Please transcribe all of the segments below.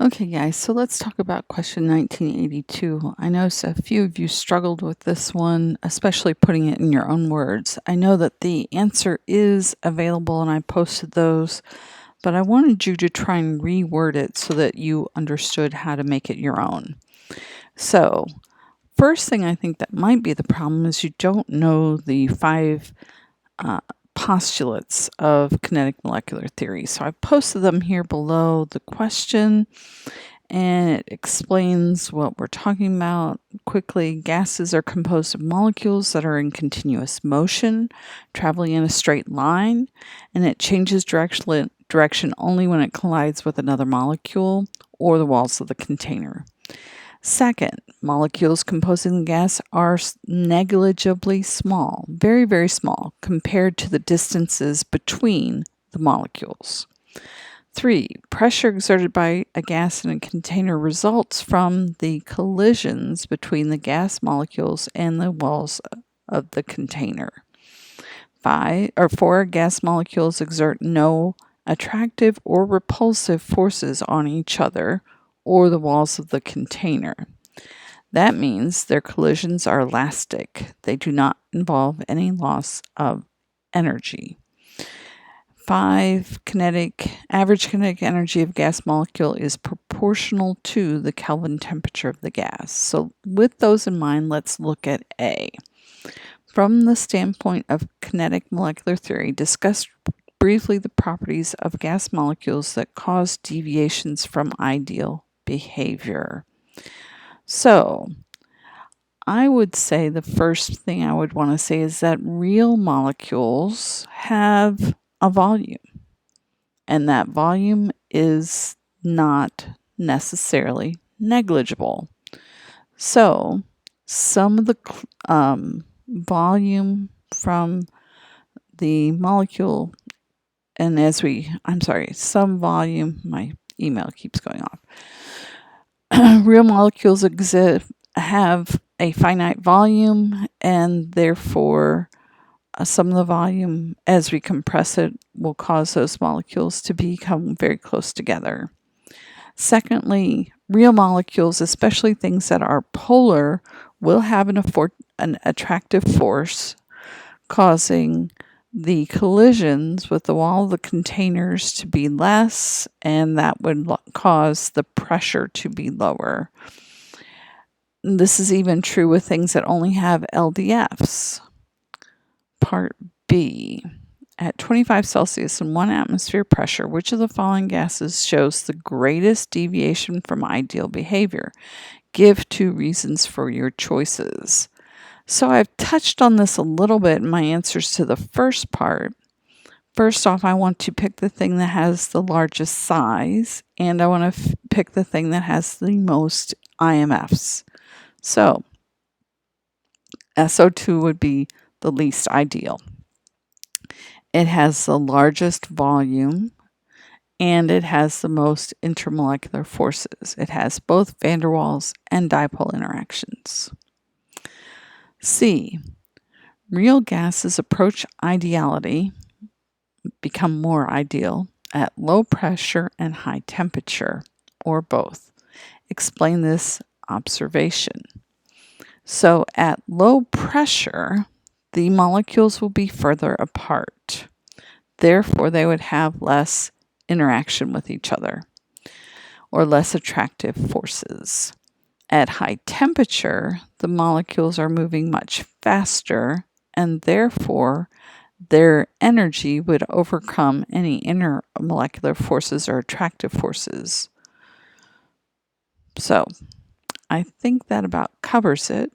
Okay, guys, so let's talk about question 1982. I know a few of you struggled with this one, especially putting it in your own words. I know that the answer is available and I posted those, but I wanted you to try and reword it so that you understood how to make it your own. So, first thing I think that might be the problem is you don't know the five postulates of kinetic molecular theory. So I posted them here below the question, and it explains what we're talking about quickly. Gases are composed of molecules that are in continuous motion, traveling in a straight line, and it changes direction only when it collides with another molecule or the walls of the container. Second, molecules composing the gas are negligibly small, very, very small, compared to the distances between the molecules. 3. Pressure exerted by a gas in a container results from the collisions between the gas molecules and the walls of the container. 4. Gas molecules exert no attractive or repulsive forces on each other or the walls of the container. That means their collisions are elastic. They do not involve any loss of energy. 5. Average kinetic energy of gas molecule is proportional to the Kelvin temperature of the gas. So with those in mind, let's look at A. From the standpoint of kinetic molecular theory, discuss briefly the properties of gas molecules that cause deviations from ideal behavior. So, I would say the first thing I would want to say is that real molecules have a volume, and that volume is not necessarily negligible. So, some of the volume from the molecule, and some volume, my email keeps going off. Real molecules have a finite volume, and therefore some of the volume, as we compress it, will cause those molecules to become very close together. Secondly, real molecules, especially things that are polar, will have an attractive force, causing the collisions with the wall of the containers to be less, and that would cause the pressure to be lower. This is even true with things that only have LDFs. Part B. At 25 Celsius and 1 atmosphere pressure, which of the following gases shows the greatest deviation from ideal behavior? Give 2 reasons for your choices. So I've touched on this a little bit in my answers to the first part. First off, I want to pick the thing that has the largest size, and I want to pick the thing that has the most IMFs. So SO2 would be the least ideal. It has the largest volume, and it has the most intermolecular forces. It has both van der Waals and dipole interactions. C. Real gases approach ideality, become more ideal, at low pressure and high temperature, or both. Explain this observation. So at low pressure, the molecules will be further apart. Therefore, they would have less interaction with each other, or less attractive forces. At high temperature, the molecules are moving much faster, and therefore their energy would overcome any intermolecular forces or attractive forces. So, I think that about covers it.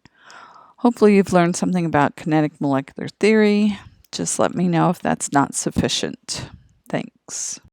Hopefully you've learned something about kinetic molecular theory. Just let me know if that's not sufficient. Thanks.